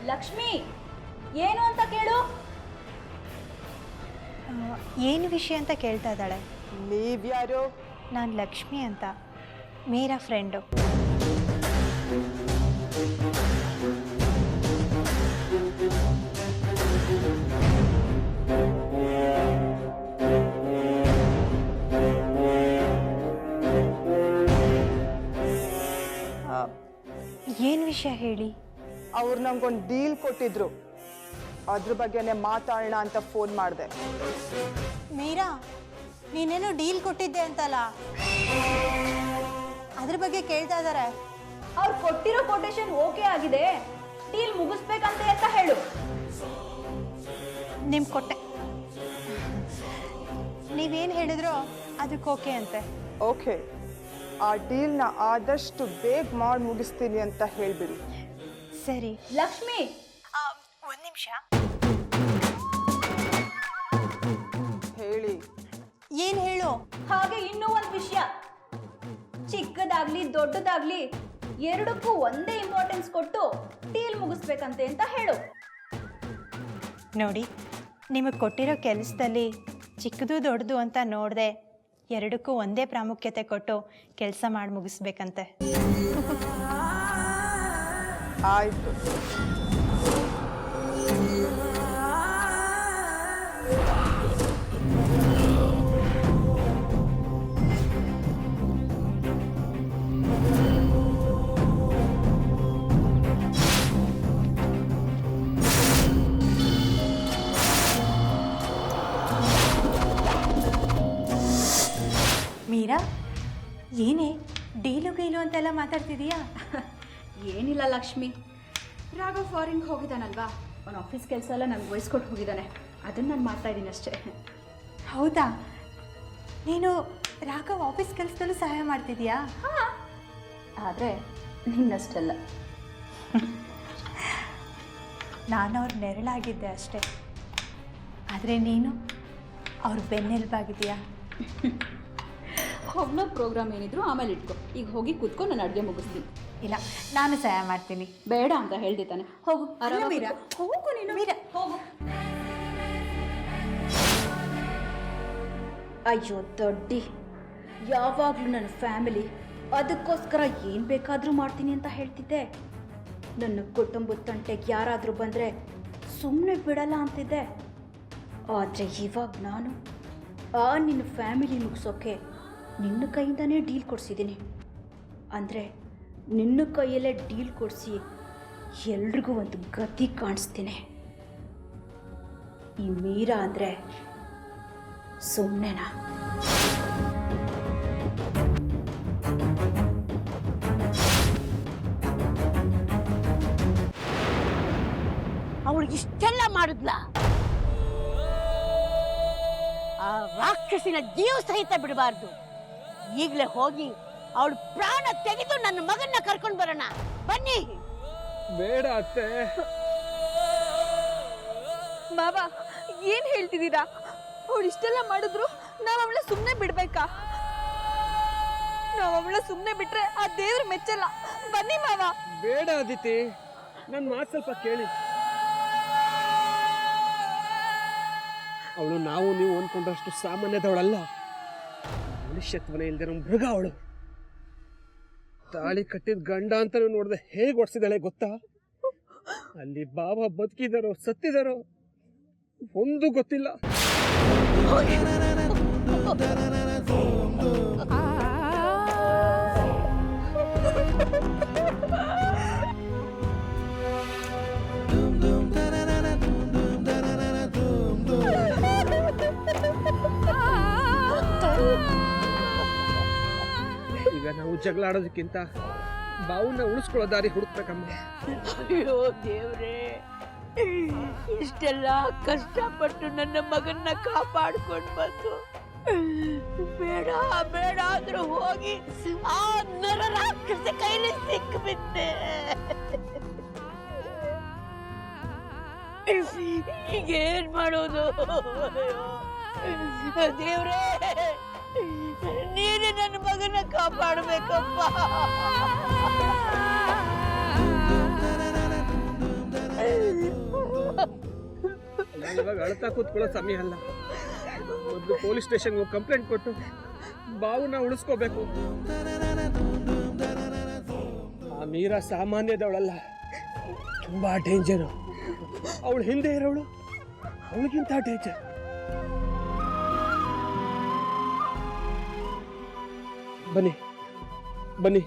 ಲಕ್ಷ್ಮಿ, ಏನು ಅಂತ ಕೇಳು. ಏನು ವಿಷಯ ಅಂತ ಕೇಳ್ತಾ ಇದ್ದಾಳೆ. ನೀವ್ಯಾರು? ನಾನು ಲಕ್ಷ್ಮಿ ಅಂತ, ಮೀರಾ ಫ್ರೆಂಡು. ಏನು ವಿಷಯ ಹೇಳಿ. ಅವ್ರು ನಮ್ಗೊಂದು ಡೀಲ್ ಕೊಟ್ಟಿದ್ರು, ಅದ್ರ ಬಗ್ಗೆನೇ ಮಾತಾಡೋಣ ಅಂತ ಫೋನ್ ಮಾಡಿದೆ. ಮೀರಾ, ನೀನೇನೋ ಡೀಲ್ ಕೊಟ್ಟಿದ್ದೆ ಅಂತಲ್ಲ, ಅದ್ರ ಬಗ್ಗೆ ಕೇಳ್ತಾ ಇದ್ದಾರೆ. ಅವ್ರು ಕೊಟ್ಟಿರೋ ಕೊಟೇಶನ್ ಓಕೆ ಆಗಿದೆ, ಡೀಲ್ ಮುಗಿಸ್ಬೇಕಂತೆ ಅಂತ ಹೇಳು. ನಿಮ್ಗೆ ಕೊಟ್ಟೆ, ನೀವೇನು ಹೇಳಿದ್ರೋ ಅದಕ್ಕೆ ಓಕೆ ಅಂತೆ. ಓಕೆ, ಆ ಡೀಲ್ನ ಆದಷ್ಟು ಬೇಗ ಮಾಡಿ ಮುಗಿಸ್ತೀನಿ ಅಂತ ಹೇಳ್ಬಿಡಿ. ಸರಿ. ಲಕ್ಷ್ಮಿ, ಒಂದು ನಿಮಿಷ. ಹೇಳಿ. ಏನು ಹೇಳು? ಹಾಗೆ ಇನ್ನೂ ಒಂದು ವಿಷಯ, ಚಿಕ್ಕದಾಗ್ಲಿ ದೊಡ್ಡದಾಗ್ಲಿ ಎರಡಕ್ಕೂ ಒಂದೇ ಇಂಪಾರ್ಟೆನ್ಸ್ ಕೊಟ್ಟು ಡೀಲ್ ಮುಗಿಸ್ಬೇಕಂತೆ ಅಂತ ಹೇಳು. ನೋಡಿ, ನಿಮಗೆ ಕೊಟ್ಟಿರೋ ಕೆಲಸದಲ್ಲಿ ಚಿಕ್ಕದು ದೊಡ್ಡದು ಅಂತ ನೋಡಿದೆ, ಎರಡಕ್ಕೂ ಒಂದೇ ಪ್ರಾಮುಖ್ಯತೆ ಕೊಟ್ಟು ಕೆಲಸ ಮಾಡಿ ಮುಗಿಸ್ಬೇಕಂತೆ. ಆಯ್ತು. ಮೀರಾ, ಏನೇ ಡೀಲು ಗೀಲು ಅಂತೆಲ್ಲ ಮಾತಾಡ್ತಿದೀಯಾ? ಏನಿಲ್ಲ ಲಕ್ಷ್ಮಿ, ರಾಘವ್ ಫಾರಿನ್ಗೆ ಹೋಗಿದ್ದಾನಲ್ವಾ, ಅವನ ಆಫೀಸ್ ಕೆಲಸ ಎಲ್ಲ ನನಗೆ ವಹಿಸ್ಕೊಟ್ಟು ಹೋಗಿದ್ದಾನೆ, ಅದನ್ನು ನಾನು ಮಾಡ್ತಾ ಇದ್ದೀನಿ ಅಷ್ಟೇ. ಹೌದಾ? ನೀನು ರಾಘವ್ ಆಫೀಸ್ ಕೆಲಸದಲ್ಲೂ ಸಹಾಯ ಮಾಡ್ತಿದೀಯಾ? ಹಾಂ, ಆದರೆ ನಿನ್ನಷ್ಟಲ್ಲ. ನಾನು ಅವ್ರ ನೆರಳಾಗಿದ್ದೆ ಅಷ್ಟೇ, ಆದರೆ ನೀನು ಅವ್ರ ಬೆನ್ನೆಲುಬಾಗಿದೆಯಾ? ಹೋಗ್ಲೋ ಪ್ರೋಗ್ರಾಮ್ ಏನಿದ್ರು ಆಮೇಲೆ ಇಟ್ಕೊ, ಈಗ ಹೋಗಿ ಕೂತ್ಕೊಂಡು ನಾನು ಅಡುಗೆ ಮುಗಿಸ್ತೀನಿ. ಇಲ್ಲ, ನಾನು ಸಹಾಯ ಮಾಡ್ತೀನಿ. ಬೇಡ ಅಂತ ಹೇಳ್ದೆ ತಾನೆ, ಹೋಗು. ಮೀರಾ, ಹೋಗು ನೀನು. ಮೀರಾ, ಹೋಗು. ಅಯ್ಯೋ ದೊಡ್ಡಿ, ಯಾವಾಗಲೂ ನನ್ನ ಫ್ಯಾಮಿಲಿ ಅದಕ್ಕೋಸ್ಕರ ಏನು ಬೇಕಾದರೂ ಮಾಡ್ತೀನಿ ಅಂತ ಹೇಳ್ತಿದ್ದೆ. ನನ್ನ ಕುಟುಂಬದ ತಂಟೆಗೆ ಯಾರಾದರೂ ಬಂದರೆ ಸುಮ್ಮನೆ ಬಿಡಲ್ಲ ಅಂತಿದ್ದೆ. ಆದರೆ ಇವಾಗ ನಾನು ನಿನ್ನ ಫ್ಯಾಮಿಲಿ ಮುಗಿಸೋಕೆ ನಿನ್ನ ಕೈಯಿಂದನೇ ಡೀಲ್ ಕೊಡಿಸಿದ್ದೀನಿ. ಅಂದರೆ ನಿನ್ನ ಕೈಯಲ್ಲೇ ಡೀಲ್ ಕೊಡಿಸಿ ಎಲ್ರಿಗೂ ಒಂದು ಗತಿ ಕಾಣಿಸ್ತೀನಿ. ಈ ಮೀರಾ ಅಂದರೆ ಸುಮ್ಮನೆನಾ? ಅವಳು ಇಷ್ಟೆಲ್ಲ ಮಾಡಿದ್ಲ? ಆ ರಾಕ್ಷಸಿನ ಜೀವ ಸಹಿತ ಬಿಡಬಾರ್ದು. ಈಗಲೇ ಹೋಗಿ ಅವಳು ಪ್ರಾಣ ತೆಗೆದು ನನ್ನ ಮಗನ್ನ ಕರ್ಕೊಂಡು ಬರೋಣ. ಬನ್ನಿ. ಬೇಡ ಅತ್ತೆ. ಮಾವ, ಏನ್ ಹೇಳ್ತಿದ್ದೀರಾ? ಅವಳು ಇಷ್ಟೆಲ್ಲ ಮಾಡಿದ್ರು ನಾವ್ ಅವಳ ಸುಮ್ಮನೆ ಬಿಡ್ಬೇಕಾ? ನಾವ್ ಅವಳ ಸುಮ್ಮನೆ ಬಿಟ್ರೆ ಆ ದೇವ್ರ ಮೆಚ್ಚಲ್ಲ. ಬನ್ನಿ ಮಾವ. ಬೇಡ ಅದಿತಿ, ನನ್ನ ಮಾತು ಸ್ವಲ್ಪ ಕೇಳಿ. ಅವಳು ನಾವು ನೀವು ಅಂದ್ಕೊಂಡಷ್ಟು ಸಾಮಾನ್ಯದವಳಲ್ಲ. ಮನುಷ್ಯತ್ವನೇ ಇಲ್ದಿರೋ ಮೃಗ ಅವಳು. ತಾಳಿ ಕಟ್ಟಿದ ಗಂಡ ಅಂತ ನೋಡ್ದೆ ಹೇಗೆ ಒಡ್ಸಿದಾಳೆ ಗೊತ್ತಾ? ಅಲ್ಲಿ ಬಾಬಾ ಬದುಕಿದಾರೋ ಸತ್ತಿದಾರೋ ಒಂದು ಗೊತ್ತಿಲ್ಲ. ಈಗ ನಾವು ಜಗಳ ಆಡೋದಕ್ಕಿಂತ ಬಾವನ್ನ ಉಳಿಸ್ಕೊಳ್ಳೋ ದಾರಿ ಹುಡುಕ್ಬೇಕಮ್ಮ. ಅಯ್ಯೋ ದೇವ್ರೇ, ಇಷ್ಟೆಲ್ಲ ಕಷ್ಟಪಟ್ಟು ನನ್ನ ಮಗನ್ನ ಕಾಪಾಡ್ಕೊಂಡು ಬಂದು ಬೇಡ ಬೇಡ ಆದ್ರೂ ಹೋಗಿ ಆ ನರ ರಾಕ್ಷಸ ಕೈಲಿ ಸಿಕ್ಕಿಬಿಟ್ಟೆ. ಈಗೇನ್ ಮಾಡೋದು? ದೇವ್ರೇ, ನೀನೇ ನನ್ನ ಮಗನ ಕಾಪಾಡಬೇಕಪ್ಪ. ನಾನು ಇವಾಗ ಅಳ್ತಾ ಕೂತ್ಕೊಳ್ಳೋ ಸಮಯ ಅಲ್ಲ. ಮೊದಲು ಪೊಲೀಸ್ ಸ್ಟೇಷನ್ಗೆ ಹೋಗಿ ಕಂಪ್ಲೇಂಟ್ ಕೊಟ್ಟು ಬಾವನ್ನ ಉಳಿಸ್ಕೋಬೇಕು. ಆ ಮೀರಾ ಸಾಮಾನ್ಯದವಳಲ್ಲ, ತುಂಬಾ ಡೇಂಜರು. ಅವಳು ಹಿಂದೆ ಇರೋಳು ಅವಳಿಗಿಂತ ಡೇಂಜರ್. ಬನ್ನಿ ಬನ್ನಿ,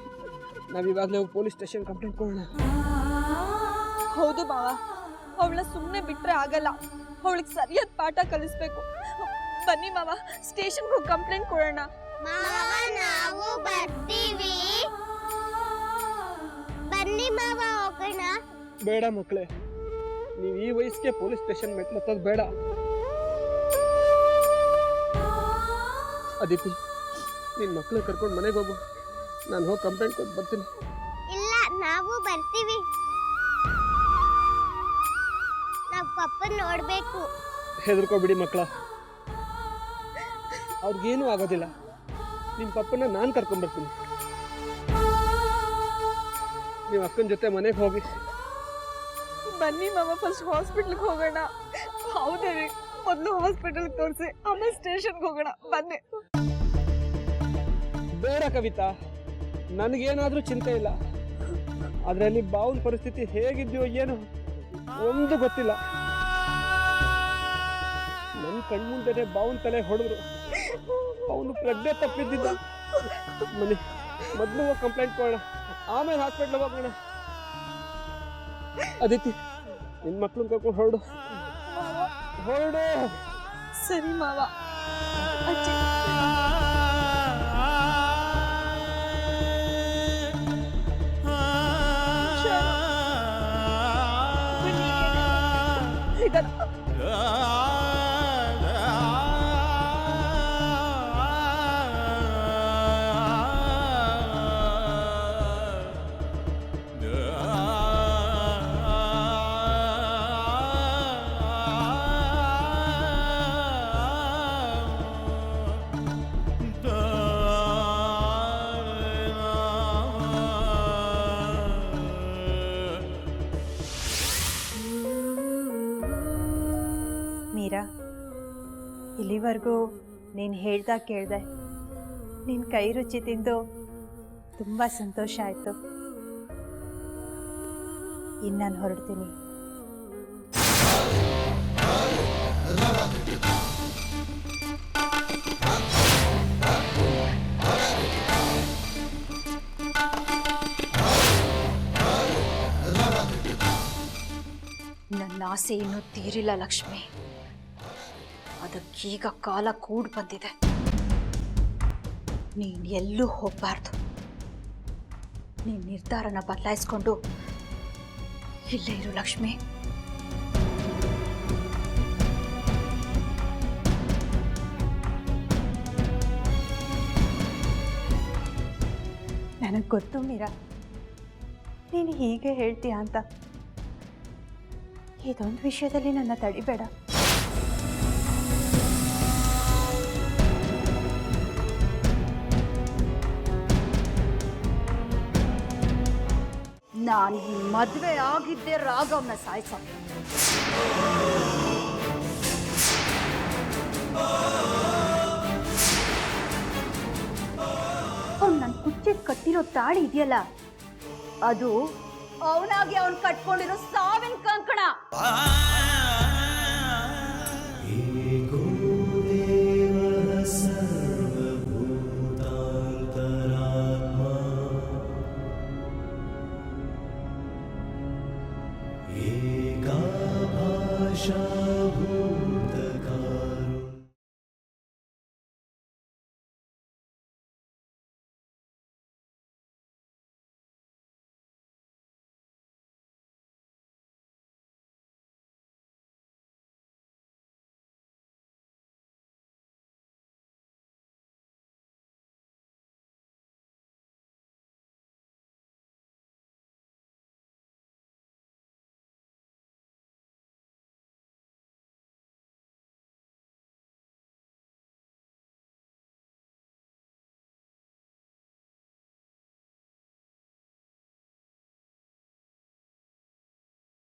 ನಾವಿವಾಗಲೇ ಹೋಗಿ ಪೊಲೀಸ್ ಸ್ಟೇಷನ್ ಕಂಪ್ಲೇಂಟ್ ಕೊಡೋಣ. ಹೌದು ಮಾವ, ಅವಳ ಸುಮ್ಮನೆ ಬಿಟ್ರೆ ಆಗಲ್ಲ. ಅವಳಿಗೆ ಸರಿಯಾದ ಪಾಠ ಕಲಿಸ್ಬೇಕು. ಬನ್ನಿ ಮಾವ, ಸ್ಟೇಷನ್ಗೆ ಹೋಗಿ ಕಂಪ್ಲೇಂಟ್ ಕೊಡೋಣ. ನಾವು ಬರ್ತೀವಿ. ಬನ್ನಿ ಮಾವ, ಹೋಗೋಣ. ಬೇಡ ಮಕ್ಕಳೇ, ನೀವು ಈ ವಯಸ್ಸಿಗೆ ಪೊಲೀಸ್ ಸ್ಟೇಷನ್ ಮೆಟ್ಲತ್ತೋದು ಬೇಡ. ಅದಿತಿ, ನಿನ್ನ ಮಕ್ಕಳು ಕರ್ಕೊಂಡು ಮನೆಗೆ ಹೋಗು. ನಾನು ಹೋಗಿ ಕಂಪ್ಲೇಂಟ್ ಕೊಟ್ಟು ಬರ್ತೀನಿ. ಇಲ್ಲ, ನಾವು ಬರ್ತೀವಿ. ನಾವು ಪಪ್ಪನ್ ನೋಡ್ಬೇಕು. ಹೆದರ್ಕೋಬಿಡಿ ಮಕ್ಕಳ, ಅವ್ರಿಗೇನೂ ಆಗೋದಿಲ್ಲ. ನಿಮ್ಮ ಪಪ್ಪನ ನಾನು ಕರ್ಕೊಂಡ್ಬರ್ತೀನಿ. ನೀವು ಅಕ್ಕನ ಜೊತೆ ಮನೆಗೆ ಹೋಗಿ. ಬನ್ನಿ ಮಾವ, ಫಸ್ಟ್ ಹಾಸ್ಪಿಟ್ಲ್ಗೆ ಹೋಗೋಣ. ಹೌದೇ, ಮೊದಲು ಹಾಸ್ಪಿಟಲ್ಗೆ ತೋರಿಸಿ ಆಮೇಲೆ ಸ್ಟೇಷನ್ಗೆ ಹೋಗೋಣ. ಬನ್ನಿ. ಬೇಡ ಕವಿತಾ, ನನಗೇನಾದ್ರೂ ಚಿಂತೆ ಇಲ್ಲ. ಆದ್ರೆ ಅಲ್ಲಿ ಬಾವನ ಪರಿಸ್ಥಿತಿ ಹೇಗಿದ್ಯೋ ಏನೋ ಒಂದು ಗೊತ್ತಿಲ್ಲ. ನನ್ನ ಕಣ್ಮುಂದೆನೆ ಬಾವನ ತಲೆ ಹೊಡೆದ್ರು. ಅವನು ಪ್ರಜ್ಞೆ ತಪ್ಪಿದ್ದಿದ್ದ. ಬನ್ನಿ, ಮೊದಲು ಹೋಗಿ ಕಂಪ್ಲೇಂಟ್ ಕೊಡೋಣ, ಆಮೇಲೆ ಹಾಸ್ಪಿಟ್ಲಿಗೆ ಹೋಗೋಣ. ಅದಿತಿ, ನಿನ್ನ ಮಕ್ಳನ್ನ ಕರ್ಕೊಂಡು ಹೊರಡು. ಸರಿ ಮಾವ. ಅಜ್ಜಿ. ಮೀರಾ, ಇಲ್ಲಿವರೆಗೂ ನೀನು ಹೇಳ್ದಾಗ ಕೇಳಿದೆ. ನಿನ್ನ ಕೈ ರುಚಿ ತಿಂದು ತುಂಬ ಸಂತೋಷ ಆಯಿತು. ಇನ್ನು ನಾನು ಹೊರಡ್ತೀನಿ. ನನ್ನ ಆಸೆ ಇನ್ನೂ ತೀರಿಲ್ಲ ಲಕ್ಷ್ಮಿ. ಅದಕ್ಕೀಗ ಕಾಲ ಕೂಡ್ ಬಂದಿದೆ. ನೀನು ಎಲ್ಲೂ ಹೋಗಬಾರ್ದು. ನೀನು ನಿರ್ಧಾರನ ಬದಲಾಯಿಸ್ಕೊಂಡು ಇಲ್ಲೇ ಇರು ಲಕ್ಷ್ಮಿ. ನನಗೆ ಗೊತ್ತು ಮೀರಾ, ನೀನು ಹೀಗೆ ಹೇಳ್ತೀಯ ಅಂತ. ಇದೊಂದು ವಿಷಯದಲ್ಲಿ ನನ್ನ ತಡಿಬೇಡ. ನಾನು ಈ ಮದುವೆ ಆಗಿದ್ದೆ ರಾಘವ್ನ ಸಾಯಿಸ. ಅವ್ನು ನನ್ನ ಕುಚ್ಚಿಗೆ ಕಟ್ಟಿರೋ ತಾಳಿ ಇದೆಯಲ್ಲ, ಅದು ಅವನಾಗಿ ಅವನು ಕಟ್ಕೊಂಡಿರೋ ಸಾವಿನ ಕಂಕಣ. एका भाषा